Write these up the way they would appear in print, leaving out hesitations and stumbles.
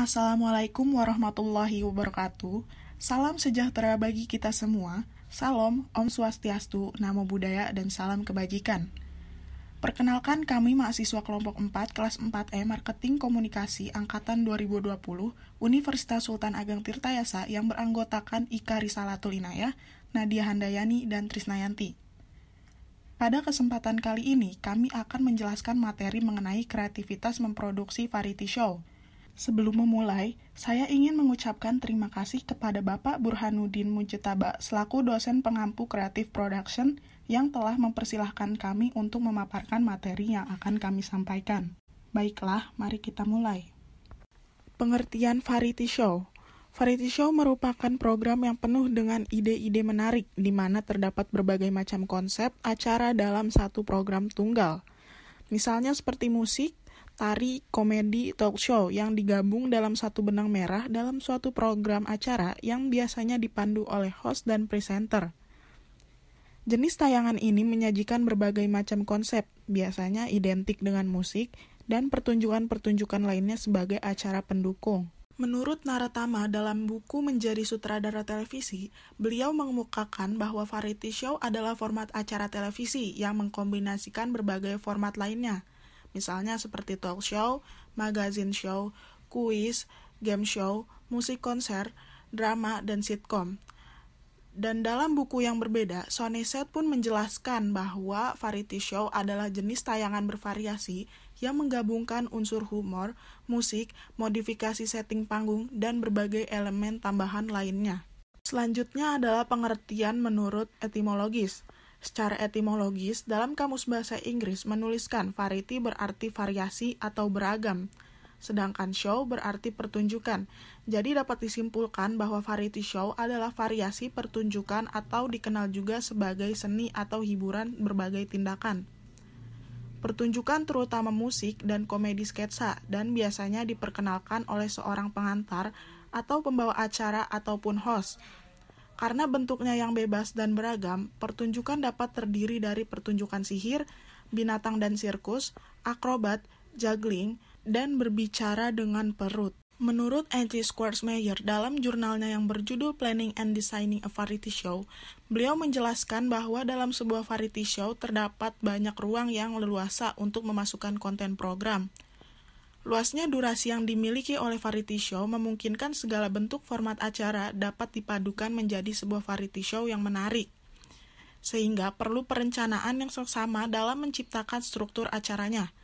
Assalamualaikum warahmatullahi wabarakatuh. Salam sejahtera bagi kita semua. Salam, Om Swastiastu, Namo Buddhaya, dan salam kebajikan. Perkenalkan, kami mahasiswa kelompok 4 kelas 4E Marketing Komunikasi Angkatan 2020 Universitas Sultan Ageng Tirtayasa yang beranggotakan Ika Risalatul Inayah, Nadia Handayani, dan Trisnayanti. Pada kesempatan kali ini, kami akan menjelaskan materi mengenai kreativitas memproduksi variety show. Sebelum memulai, saya ingin mengucapkan terima kasih kepada Bapak Burhanuddin Mujtaba selaku dosen pengampu Creative Production yang telah mempersilahkan kami untuk memaparkan materi yang akan kami sampaikan. Baiklah, mari kita mulai. Pengertian variety show. Variety show merupakan program yang penuh dengan ide-ide menarik, di mana terdapat berbagai macam konsep acara dalam satu program tunggal. Misalnya seperti musik, tari, komedi, talk show yang digabung dalam satu benang merah dalam suatu program acara yang biasanya dipandu oleh host dan presenter. Jenis tayangan ini menyajikan berbagai macam konsep, biasanya identik dengan musik, dan pertunjukan-pertunjukan lainnya sebagai acara pendukung. Menurut Naratama dalam buku Menjadi Sutradara Televisi, beliau mengemukakan bahwa variety show adalah format acara televisi yang mengkombinasikan berbagai format lainnya. Misalnya seperti talk show, magazine show, kuis, game show, musik konser, drama, dan sitkom. Dan dalam buku yang berbeda, Soneset pun menjelaskan bahwa variety show adalah jenis tayangan bervariasi yang menggabungkan unsur humor, musik, modifikasi setting panggung, dan berbagai elemen tambahan lainnya. Selanjutnya adalah pengertian menurut etimologis. Secara etimologis, dalam Kamus Bahasa Inggris menuliskan variety berarti variasi atau beragam, sedangkan show berarti pertunjukan. Jadi dapat disimpulkan bahwa variety show adalah variasi pertunjukan atau dikenal juga sebagai seni atau hiburan berbagai tindakan. Pertunjukan terutama musik dan komedi sketsa dan biasanya diperkenalkan oleh seorang pengantar atau pembawa acara ataupun host. Karena bentuknya yang bebas dan beragam, pertunjukan dapat terdiri dari pertunjukan sihir, binatang dan sirkus, akrobat, juggling, dan berbicara dengan perut. Menurut Angie Schwarzmeyer dalam jurnalnya yang berjudul Planning and Designing a Variety Show, beliau menjelaskan bahwa dalam sebuah variety show terdapat banyak ruang yang leluasa untuk memasukkan konten program. Luasnya durasi yang dimiliki oleh variety show memungkinkan segala bentuk format acara dapat dipadukan menjadi sebuah variety show yang menarik. Sehingga perlu perencanaan yang seksama dalam menciptakan struktur acaranya.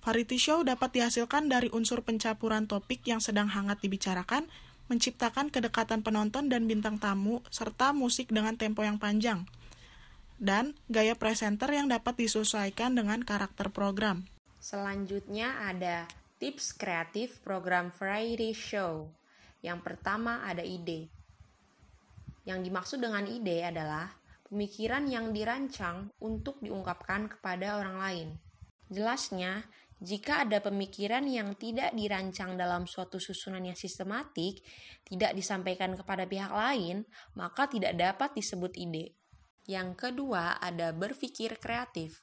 Variety show dapat dihasilkan dari unsur pencampuran topik yang sedang hangat dibicarakan, menciptakan kedekatan penonton dan bintang tamu, serta musik dengan tempo yang panjang, dan gaya presenter yang dapat disesuaikan dengan karakter program. Selanjutnya ada tips kreatif program variety show. Yang pertama ada ide. Yang dimaksud dengan ide adalah pemikiran yang dirancang untuk diungkapkan kepada orang lain. Jelasnya, jika ada pemikiran yang tidak dirancang dalam suatu susunan yang sistematik, tidak disampaikan kepada pihak lain, maka tidak dapat disebut ide. Yang kedua ada berpikir kreatif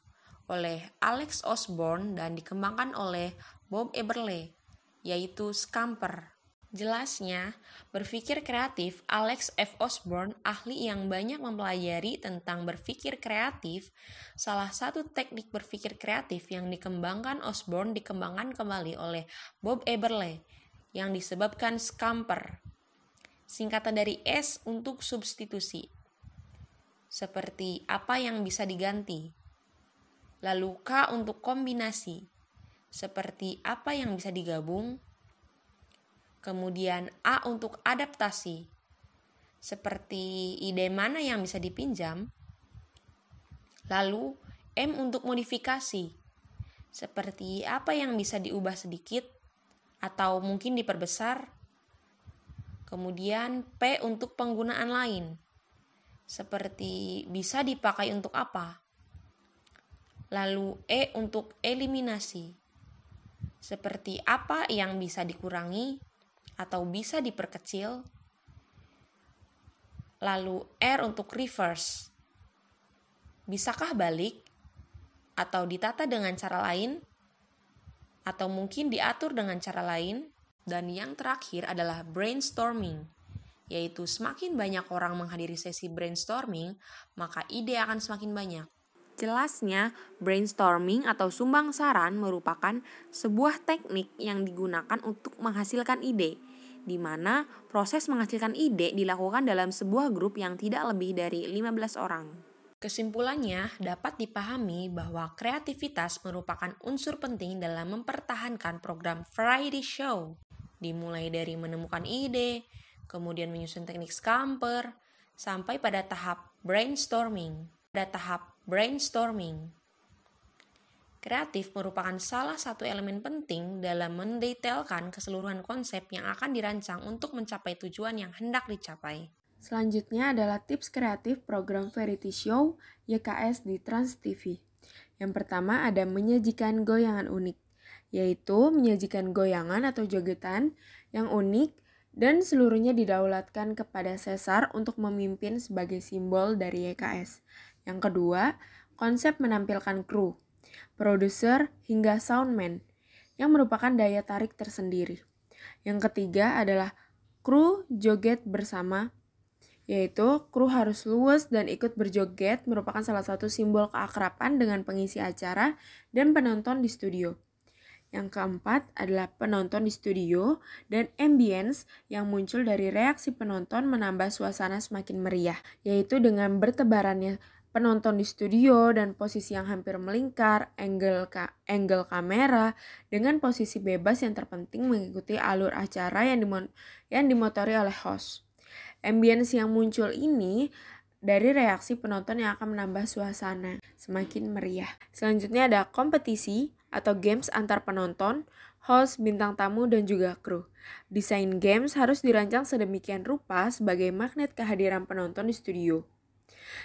oleh Alex Osborne dan dikembangkan oleh Bob Eberle, yaitu Scamper. Jelasnya, berpikir kreatif Alex F. Osborne, ahli yang banyak mempelajari tentang berpikir kreatif, salah satu teknik berpikir kreatif yang dikembangkan Osborne dikembangkan kembali oleh Bob Eberle, yang disebabkan Scamper. Singkatan dari S untuk substitusi, seperti apa yang bisa diganti. Lalu K untuk kombinasi, seperti apa yang bisa digabung. Kemudian A untuk adaptasi, seperti ide mana yang bisa dipinjam. Lalu M untuk modifikasi, seperti apa yang bisa diubah sedikit atau mungkin diperbesar. Kemudian P untuk penggunaan lain, seperti bisa dipakai untuk apa. Lalu E untuk eliminasi, seperti apa yang bisa dikurangi atau bisa diperkecil. Lalu R untuk reverse, bisakah balik atau ditata dengan cara lain atau mungkin diatur dengan cara lain. Dan yang terakhir adalah brainstorming, yaitu semakin banyak orang menghadiri sesi brainstorming, maka ide akan semakin banyak. Jelasnya, brainstorming atau sumbang saran merupakan sebuah teknik yang digunakan untuk menghasilkan ide, di mana proses menghasilkan ide dilakukan dalam sebuah grup yang tidak lebih dari 15 orang. Kesimpulannya, dapat dipahami bahwa kreativitas merupakan unsur penting dalam mempertahankan program variety show. Dimulai dari menemukan ide, kemudian menyusun teknik scamper, sampai pada tahap brainstorming. Kreatif merupakan salah satu elemen penting dalam mendetailkan keseluruhan konsep yang akan dirancang untuk mencapai tujuan yang hendak dicapai. Selanjutnya adalah tips kreatif program variety show YKS di Trans TV. Yang pertama ada menyajikan goyangan unik, yaitu menyajikan goyangan atau jogetan yang unik dan seluruhnya didaulatkan kepada Sesar untuk memimpin sebagai simbol dari YKS. Yang kedua, konsep menampilkan kru, produser hingga soundman yang merupakan daya tarik tersendiri. Yang ketiga adalah kru joget bersama, yaitu kru harus luwes dan ikut berjoget merupakan salah satu simbol keakraban dengan pengisi acara dan penonton di studio. Yang keempat adalah penonton di studio dan ambience yang muncul dari reaksi penonton menambah suasana semakin meriah, yaitu dengan bertebarannya penonton di studio dan posisi yang hampir melingkar, angle kamera dengan posisi bebas yang terpenting mengikuti alur acara yang dimotori oleh host. Ambience yang muncul ini dari reaksi penonton yang akan menambah suasana semakin meriah. Selanjutnya ada kompetisi atau games antar penonton, host, bintang tamu, dan juga kru. Desain games harus dirancang sedemikian rupa sebagai magnet kehadiran penonton di studio.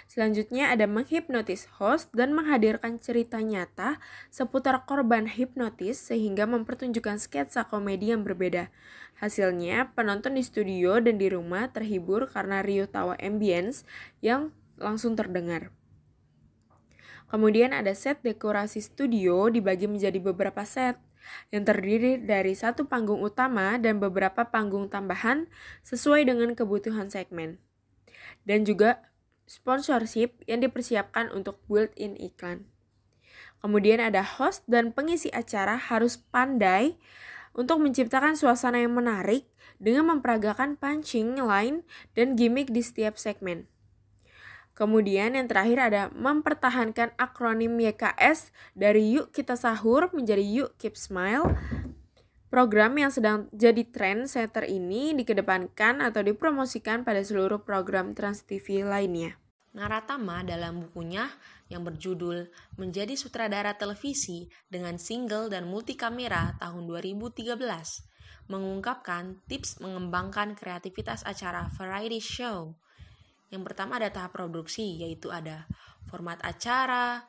Selanjutnya ada menghipnotis host dan menghadirkan cerita nyata seputar korban hipnotis sehingga mempertunjukkan sketsa komedi yang berbeda. Hasilnya, penonton di studio dan di rumah terhibur karena riuh tawa ambience yang langsung terdengar. Kemudian ada set dekorasi studio dibagi menjadi beberapa set yang terdiri dari satu panggung utama dan beberapa panggung tambahan sesuai dengan kebutuhan segmen. Dan juga sponsorship yang dipersiapkan untuk built-in iklan. Kemudian ada host dan pengisi acara harus pandai untuk menciptakan suasana yang menarik dengan memperagakan punching line dan gimmick di setiap segmen. Kemudian yang terakhir ada mempertahankan akronim YKS dari Yuk Kita Sahur menjadi Yuk Keep Smile. Program yang sedang jadi trendsetter ini dikedepankan atau dipromosikan pada seluruh program Trans TV lainnya. Naratama dalam bukunya yang berjudul Menjadi Sutradara Televisi dengan Single dan Multikamera tahun 2013 mengungkapkan tips mengembangkan kreativitas acara variety show. Yang pertama ada tahap produksi, yaitu ada format acara,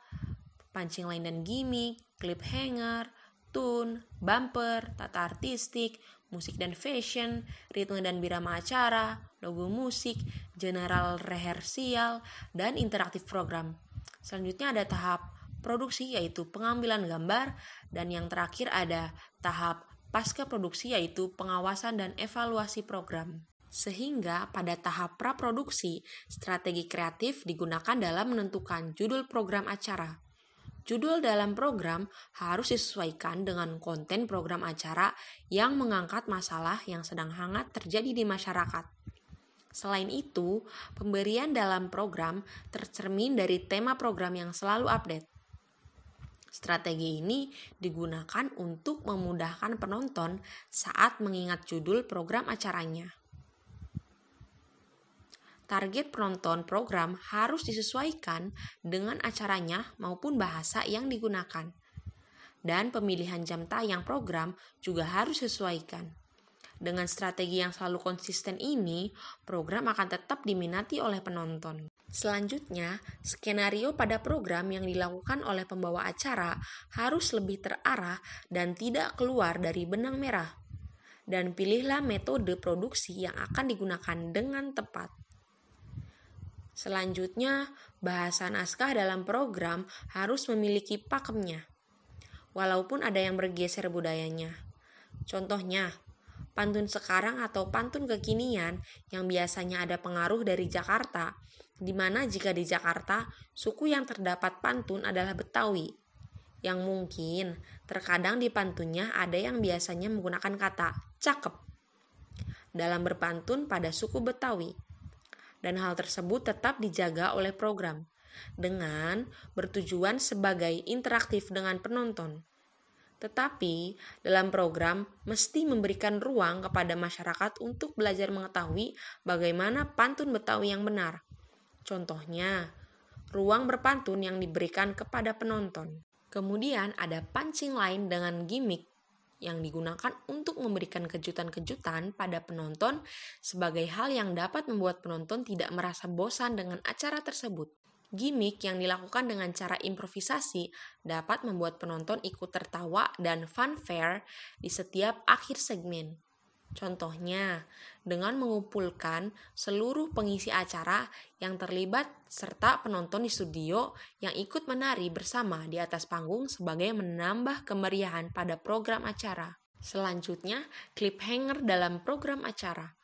punching line dan gimmick, cliffhanger, tune, bumper, tata artistik, musik dan fashion, ritme dan birama acara, logo musik, general rehearsal, dan interaktif program. Selanjutnya ada tahap produksi yaitu pengambilan gambar, dan yang terakhir ada tahap pasca produksi yaitu pengawasan dan evaluasi program. Sehingga pada tahap praproduksi, strategi kreatif digunakan dalam menentukan judul program acara. Judul dalam program harus disesuaikan dengan konten program acara yang mengangkat masalah yang sedang hangat terjadi di masyarakat. Selain itu, pemberian dalam program tercermin dari tema program yang selalu update. Strategi ini digunakan untuk memudahkan penonton saat mengingat judul program acaranya. Target penonton program harus disesuaikan dengan acaranya maupun bahasa yang digunakan. Dan pemilihan jam tayang program juga harus disesuaikan. Dengan strategi yang selalu konsisten ini, program akan tetap diminati oleh penonton. Selanjutnya, skenario pada program yang dilakukan oleh pembawa acara harus lebih terarah dan tidak keluar dari benang merah. Dan pilihlah metode produksi yang akan digunakan dengan tepat. Selanjutnya, bahasa naskah dalam program harus memiliki pakemnya, walaupun ada yang bergeser budayanya. Contohnya, Pantun sekarang atau pantun kekinian yang biasanya ada pengaruh dari Jakarta, di mana jika di Jakarta, suku yang terdapat pantun adalah Betawi, yang mungkin terkadang di pantunnya ada yang biasanya menggunakan kata cakep dalam berpantun pada suku Betawi. Dan hal tersebut tetap dijaga oleh program dengan bertujuan sebagai interaktif dengan penonton. Tetapi dalam program mesti memberikan ruang kepada masyarakat untuk belajar mengetahui bagaimana pantun Betawi yang benar. Contohnya, ruang berpantun yang diberikan kepada penonton. Kemudian ada punchline dengan gimmick yang digunakan untuk memberikan kejutan-kejutan pada penonton sebagai hal yang dapat membuat penonton tidak merasa bosan dengan acara tersebut. Gimmick yang dilakukan dengan cara improvisasi dapat membuat penonton ikut tertawa dan fanfare di setiap akhir segmen. Contohnya, dengan mengumpulkan seluruh pengisi acara yang terlibat serta penonton di studio yang ikut menari bersama di atas panggung sebagai menambah kemeriahan pada program acara. Selanjutnya, cliffhanger dalam program acara.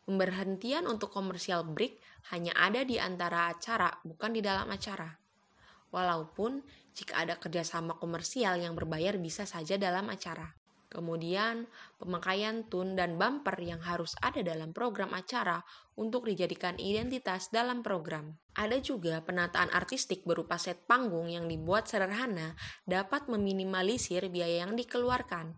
Pemberhentian untuk komersial break hanya ada di antara acara, bukan di dalam acara. Walaupun jika ada kerjasama komersial yang berbayar bisa saja dalam acara. Kemudian, pemakaian tune dan bumper yang harus ada dalam program acara untuk dijadikan identitas dalam program. Ada juga penataan artistik berupa set panggung yang dibuat sederhana dapat meminimalisir biaya yang dikeluarkan.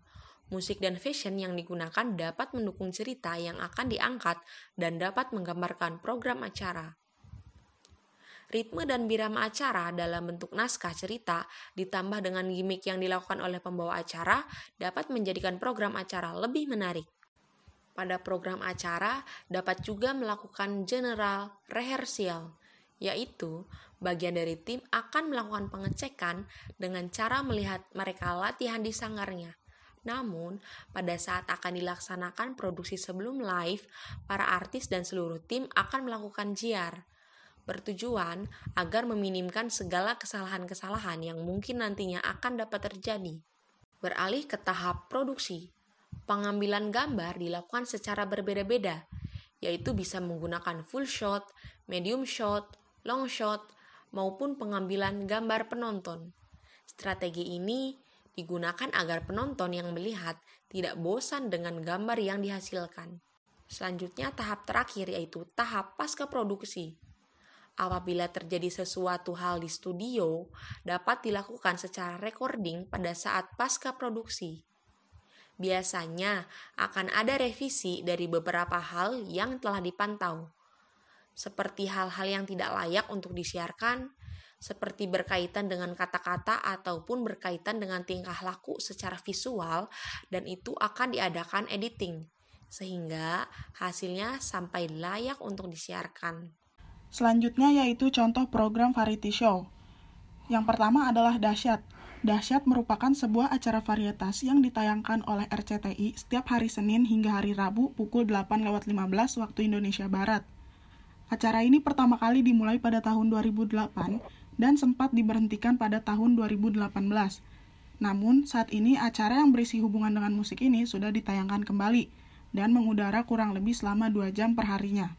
Musik dan fashion yang digunakan dapat mendukung cerita yang akan diangkat dan dapat menggambarkan program acara. Ritme dan birama acara dalam bentuk naskah cerita ditambah dengan gimmick yang dilakukan oleh pembawa acara dapat menjadikan program acara lebih menarik. Pada program acara dapat juga melakukan general rehearsal, yaitu bagian dari tim akan melakukan pengecekan dengan cara melihat mereka latihan di sanggarnya. Namun, pada saat akan dilaksanakan produksi sebelum live, para artis dan seluruh tim akan melakukan JR. Bertujuan agar meminimkan segala kesalahan-kesalahan yang mungkin nantinya akan dapat terjadi. Beralih ke tahap produksi, pengambilan gambar dilakukan secara berbeda-beda, yaitu bisa menggunakan full shot, medium shot, long shot, maupun pengambilan gambar penonton. Strategi ini digunakan agar penonton yang melihat tidak bosan dengan gambar yang dihasilkan. Selanjutnya tahap terakhir yaitu tahap pasca produksi. Apabila terjadi sesuatu hal di studio, dapat dilakukan secara recording pada saat pasca produksi. Biasanya akan ada revisi dari beberapa hal yang telah dipantau, seperti hal-hal yang tidak layak untuk disiarkan, seperti berkaitan dengan kata-kata ataupun berkaitan dengan tingkah laku secara visual, dan itu akan diadakan editing, sehingga hasilnya sampai layak untuk disiarkan. Selanjutnya yaitu contoh program variety show. Yang pertama adalah Dahsyat. Dahsyat merupakan sebuah acara varietas yang ditayangkan oleh RCTI setiap hari Senin hingga hari Rabu pukul 8.15 waktu Indonesia Barat. Acara ini pertama kali dimulai pada tahun 2008 dan sempat diberhentikan pada tahun 2018. Namun, saat ini acara yang berisi hubungan dengan musik ini sudah ditayangkan kembali dan mengudara kurang lebih selama 2 jam per harinya.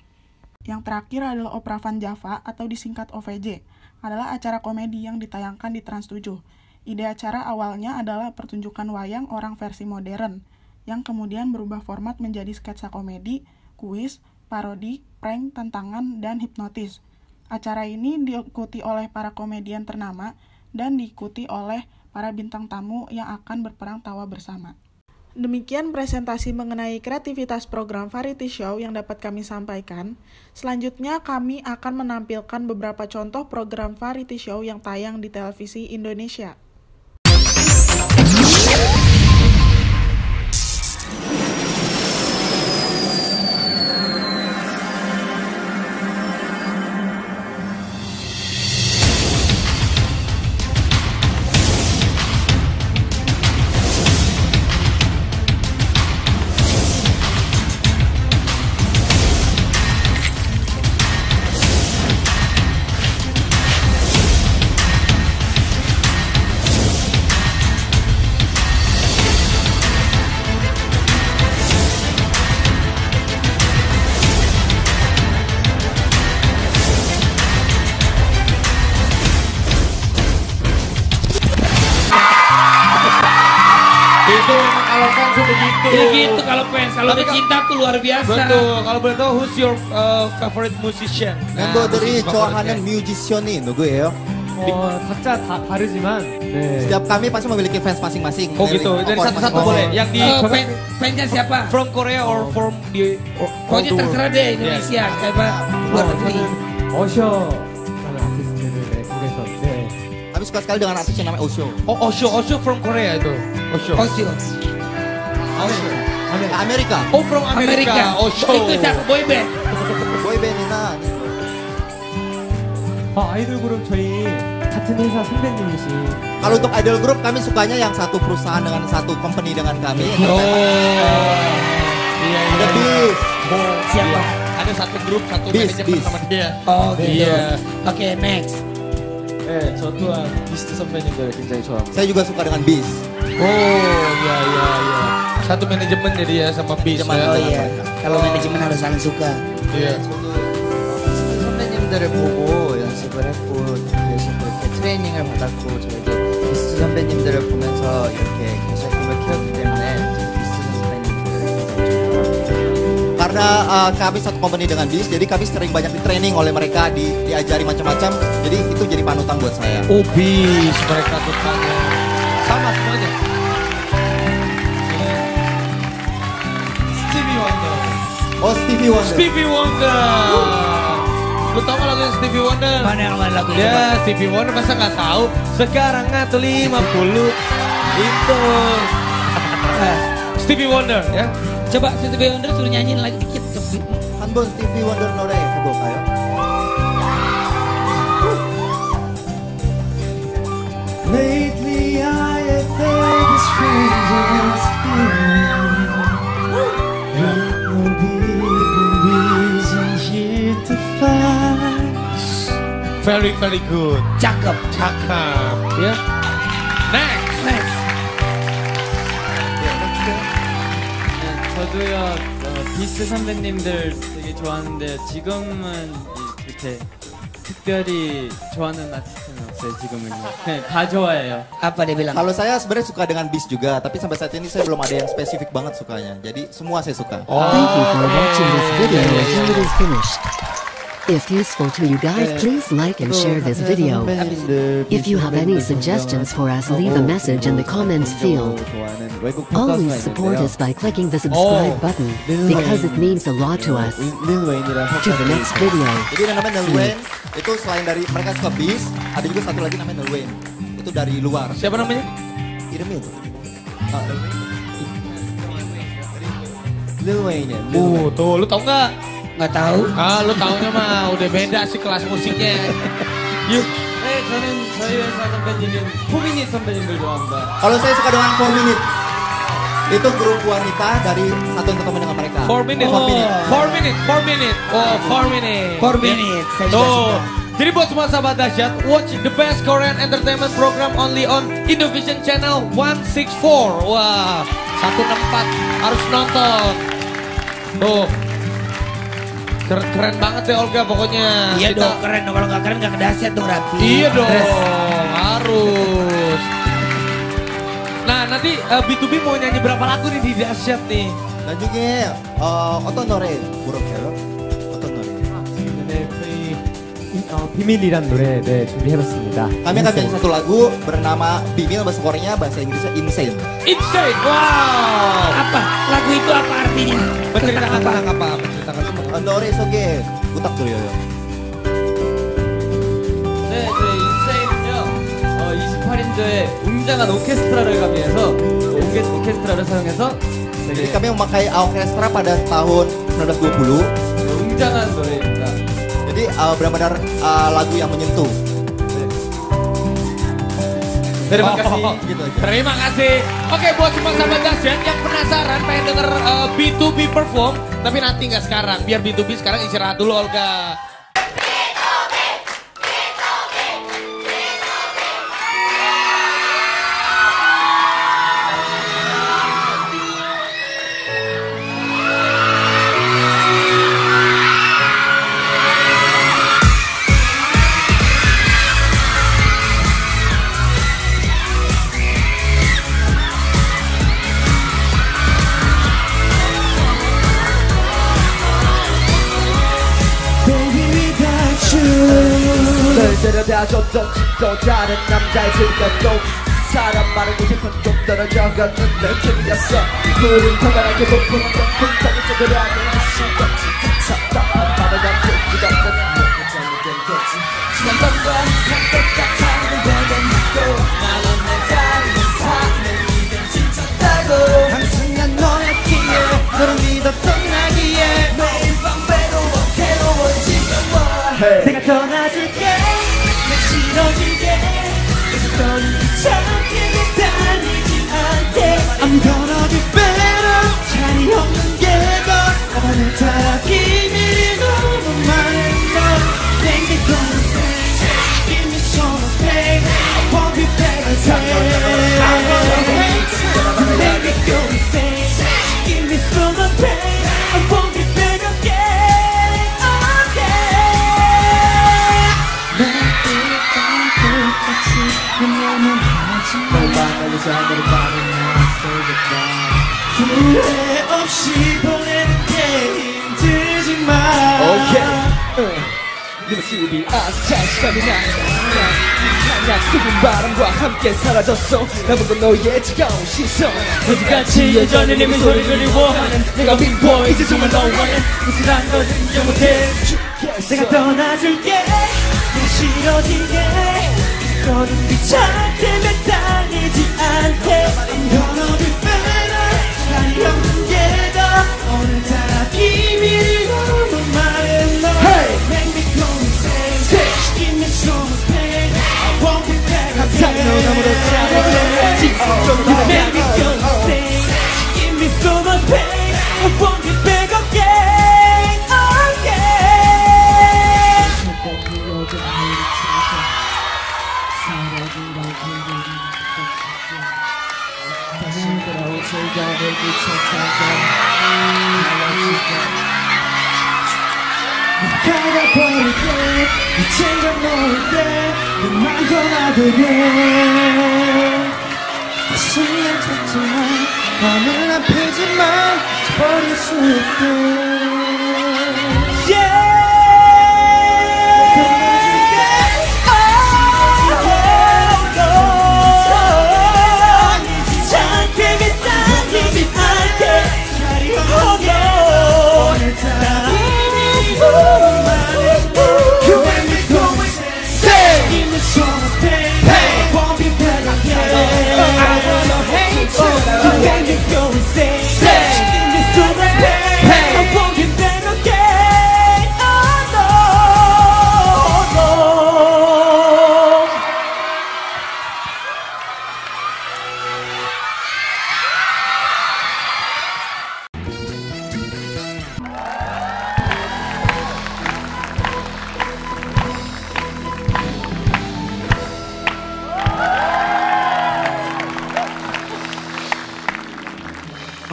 Yang terakhir adalah Opera Van Java atau disingkat OVJ, adalah acara komedi yang ditayangkan di Trans 7. Ide acara awalnya adalah pertunjukan wayang orang versi modern, yang kemudian berubah format menjadi sketsa komedi, kuis, parodi, prank, tantangan, dan hipnotis. Acara ini diikuti oleh para komedian ternama dan diikuti oleh para bintang tamu yang akan berperang tawa bersama. Demikian presentasi mengenai kreativitas program variety show yang dapat kami sampaikan. Selanjutnya kami akan menampilkan beberapa contoh program variety show yang tayang di televisi Indonesia. gitu. Ya gitu kalau fans, kalau udah cinta tuh luar biasa. Betul. Kalau boleh tahu who's your favorite musician? 멤버들이 musisi 좋아하는 favoritnya. 뮤지션이 누구예요? 각자 다 다르지만 네. Setiap kami pasti memiliki fans masing-masing. Oh gitu. Dari satu-satu boleh. Yang di Fansnya siapa? from Korea or from the Pokoknya terserah deh Indonesia, kayak luar negeri. 어셔라는 아티스트를 소개했었는데 Kami suka sekali dengan artis yang namanya Osho. Oh, Osho from Korea itu. Osho. Osio. Amerika. Oh, from Amerika. Osho. Itu siapa boyband? 보이밴드나 아이돌 그룹 저희 같은 회사 선배님이신 kalau untuk idol group kami sukanya yang satu perusahaan dengan satu company dengan kami. Oh. Iya, Ada Beast. Siapa? Ada satu grup, satu Beast, manajemen Beast. sama dia. Oh gitu. Iya. Oke, next. 네, 저 또한 비스트 선배님들 굉장히 좋아합니다. Saya juga suka dengan Beast. Oh, iya, iya, iya. Satu manajemen jadi ya sama Beast. Manajemen, Ya. Oh iya, kalau manajemen harus saling suka. Iya. 선배님들을 보고 연습을 했고 계속 그렇게 트레이닝을 받았고 저희도 비스트 선배님들을 보면서 이렇게 계속 꿈을 키웠기 때문에 비스트 선배님들을 굉장히 Karena kami satu company dengan Beast, jadi kami sering banyak di training oleh mereka, diajari macam-macam. Jadi itu jadi panutan buat saya. Oh, Beast mereka sukanya. Sama semuanya. Stevie Wonder. Oh, Stevie Wonder. Stevie Wonder. Lu tau gak lagunya Stevie Wonder? Mana yang mana lagu Ya, Stevie Wonder masa gak tahu? Sekarang ngatur 50. Itu. Stevie Wonder ya. Coba Stevie Wonder suruh nyanyiin lagi dikit. 한번 Stevie Wonder 노래 해볼까요? Lately I have felt the strangest feeling. No big reason here to find. Very very good. Cakep. Cakep ya. Next. Next. 저도요 비스트 선배님들 되게 좋아하는데 지금은 이렇게 특별히 좋아하는 아티스트는 없어요 지금은요. 그냥 다 좋아해요. Apa dia bilang? Kalau saya sebenarnya suka dengan Beast juga, tapi sampai saat ini saya belum ada yang spesifik banget sukanya. Jadi semua saya suka. Thank you for watching this video until it is finished. If useful to you guys, please like and share this video. If you have any suggestions for us, leave a message in the comments field. Always support us by clicking the subscribe button, because it means a lot to us. To the next video. Jadi yang namanya Lil Wayne itu selain dari mereka suka Beast, ada juga satu lagi namanya Lil Wayne. Itu dari luar. Siapa namanya? Kirimnya itu. Lil Wayne ya. Tuh, lu tau nggak? Nggak tahu. Ah, lu taunya mah udah beda sih kelas musiknya. Yuk. 네, 저는 저희 회사 선배님인 포미닛 선배님들 좋아합니다. Kalau saya suka dengan 4 Minute. Itu grup wanita dari satu entertainment dengan mereka. 4 minutes. 4 Minute. 4 minutes. 4 minutes. Oh, 4 minutes. 4 minutes. Saya juga Tuh. suka. Jadi buat semua sahabat dahsyat, watch the best Korean entertainment program only on Indovision Channel 164. Wah, 164 harus nonton. Tuh. Keren banget deh Olga pokoknya. Iya dong, keren dong. Kalau nggak keren nggak kedahsyat dong Raffi. Iya dong, Terus, harus. Nah nanti B2B mau nyanyi berapa lagu nih di dahsyat nih? 나중에 어떤 노래 부를까요? 어떤 노래? 네, 저희 비밀이란 노래 네, 준비해봤습니다. Kami akan nyanyi satu lagu bernama Bimil, bahasa Koreanya, bahasa Inggrisnya Insane. Insane, wow. apa? Lagu itu apa artinya? Menceritakan tentang apa? Menceritakan tentang 노래 속에 부탁드려요. 네, 저희 인세이는요 28인조의 웅장한 오케스트라를 가미해서 오케스트라를 사용해서 Jadi 되게 kami memakai orkestra pada tahun 1920. 웅장한 노래입니다. Jadi benar-benar lagu yang menyentuh. Terima kasih. Gitu aja. Terima kasih. Oke, buat semua sahabat dahsyat yang penasaran pengen denger B2B perform, tapi nanti nggak sekarang. Biar B2B sekarang istirahat dulu Olga. 데려다줬던 또 다른 남자의 슬픔도 사람 말을 못해서 좀 떨어져가는 느낌이었어. 우린 커다랗게 부풀었던 풍선을 쪼그라든 시간 답답한 밤을 남길 수가 없는 잘못된 거지. 지난 밤과 한것 같아는 되는 또 나는 내 삶을 사는 이젠 지쳤다고. 항상 난 너였기에 너를 믿었던 나기에 매일 밤 괴로워지면 내가 떠나줄게 내 싫어질게 너는 귀찮게 매달리지 않게 I'm gonna be better 자리 없는 게더 나만을 따라 비밀이 너무 많은 걸 Make me go insane Give me so much pain I won't be back again I wanna hate you Make me go insane Give me so much pain I won't be back again 너만을 잠을 바른 나 후회 없이 보내는 게 힘들지만 네 모습이 아주 잘 시간이 나 약속은 바람과 함께 사라졌어 남은 건 너의 차가운 시선 어디까지 예전에 내 미소를 그리워하는 내가 윈보 이제 정말 너와는 무슨 걸 인정 못해 내가 떠나줄게 내가 싫어지게 너는 귀찮게 매달리지 않게 I'm gonna be better 자리 없는 게 더 오늘따라 비밀이 너무 많은 너 Make me go insane Give me so much pain I won't be back again Make me go insane Give me so much pain I won't be back again 가려버릴게 챙겨 놓을 때 눈만 떠나게 다시는 찾지만 마음은 아프지만 버릴 수 있게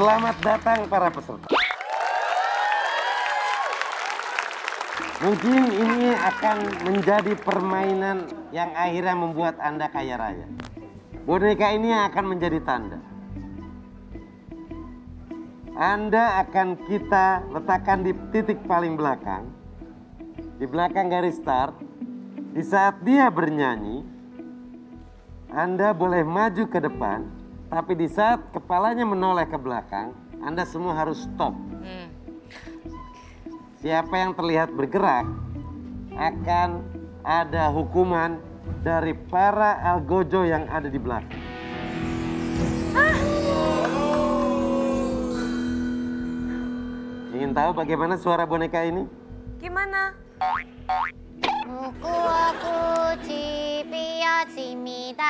Selamat datang para peserta. Mungkin ini akan menjadi permainan yang akhirnya membuat Anda kaya raya. Boneka ini akan menjadi tanda. Anda akan kita letakkan di titik paling belakang. Di belakang garis start. Di saat dia bernyanyi, Anda boleh maju ke depan. Tapi di saat kepalanya menoleh ke belakang, Anda semua harus stop. Siapa yang terlihat bergerak akan ada hukuman dari para algojo yang ada di belakang. Ingin tahu bagaimana suara boneka ini? Gimana? 무구어구지 삐어집니다.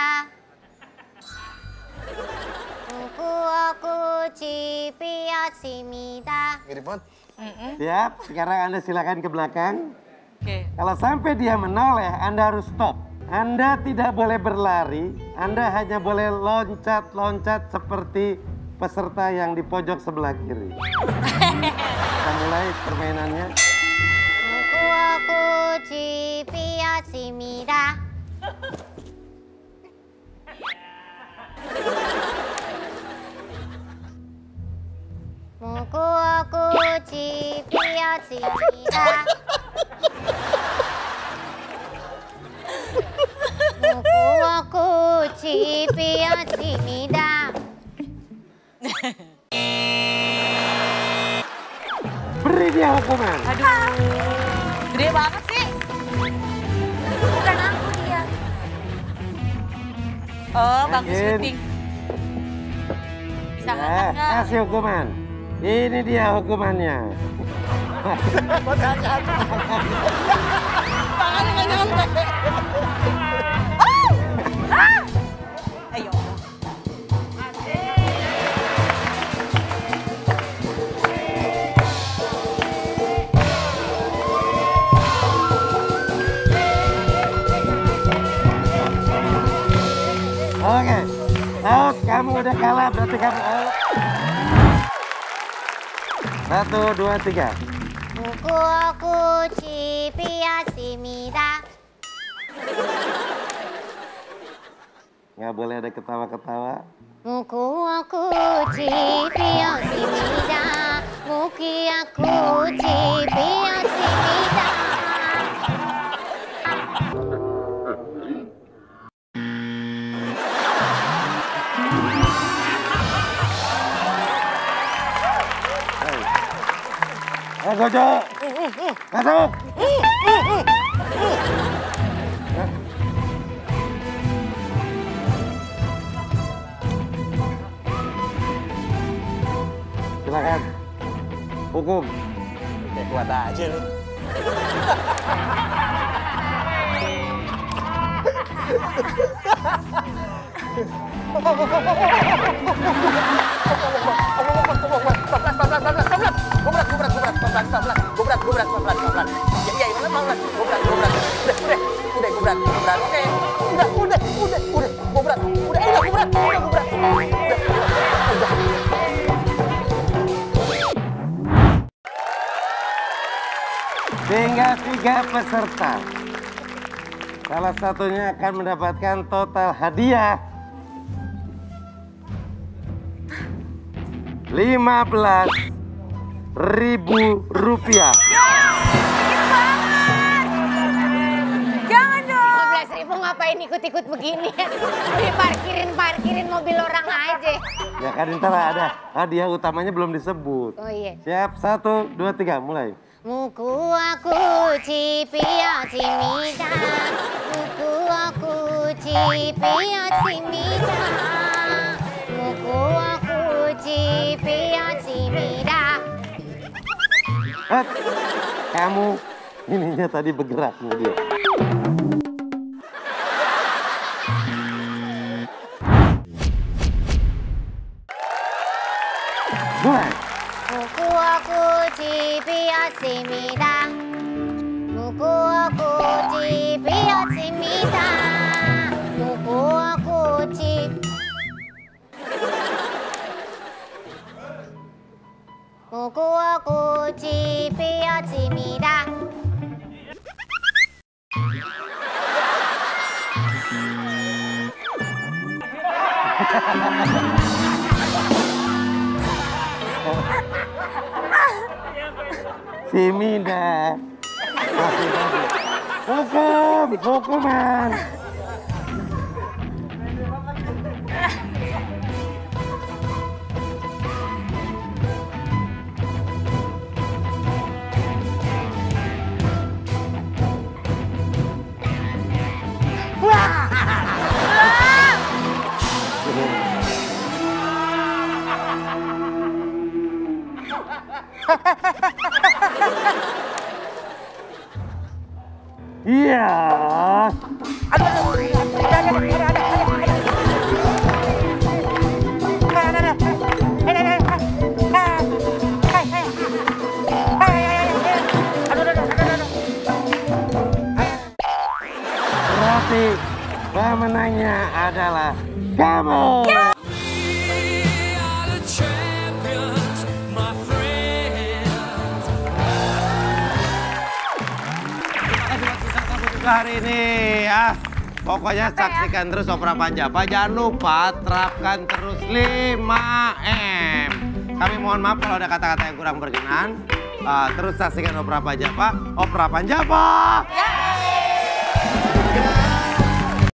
무구어구지 삐어집니다. Mirip banget. Siap, sekarang Anda silakan ke belakang. Oke. Kalau sampai dia menoleh, Anda harus stop. Anda tidak boleh berlari, Anda hanya boleh loncat-loncat seperti peserta yang di pojok sebelah kiri. Kita mulai permainannya. 무구어구지 삐어집니다. 무구어구지 삐어집니다. pi었습니다. Beri dia hukuman. Aduh, gede banget sih. Bukan aku dia. Oh, bagus syuting. Bisa ngangkat nggak? Kasih hukuman. Ini dia hukumannya. Tangannya nggak nyampe. Ayo. Oke, out. Kamu udah kalah, berarti kamu out. 1, 2, 3. 무궁꽃이 피었습니다. Nggak boleh ada ketawa-ketawa. 무궁꽃이 피었습니다. 무궁꽃이 피었습니다. Gojo, masuk. Silakan. Hukum. Kayak kuat aja lu. Tinggal 3 peserta. Salah satunya akan mendapatkan total hadiah 15.000 rupiah. Jangan dong. 15.000 ngapain ikut-ikut begini? Parkirin mobil orang aja. Ya kan ntar ada hadiah utamanya belum disebut. Oh iya. Siap, 1, 2, 3, mulai. 무궁꽃이 피었습니다. 무궁꽃이 피었습니다. 무궁꽃이 피었습니다. Kamu ininya tadi bergerak nih dia. Mulai. 무궁꽃이 피었습니다. 무궁꽃이 피었습니다. 무궁꽃이 피었습니다. Si Mida. Hukuman. Iya. Berarti pemenangnya adalah kamu. Hari ini ya, pokoknya saksikan terus Opera Panjapa. Jangan lupa terapkan terus 5M. Kami mohon maaf kalau ada kata-kata yang kurang berkenan. Terus saksikan Opera Panjapa. Opera Panjapa.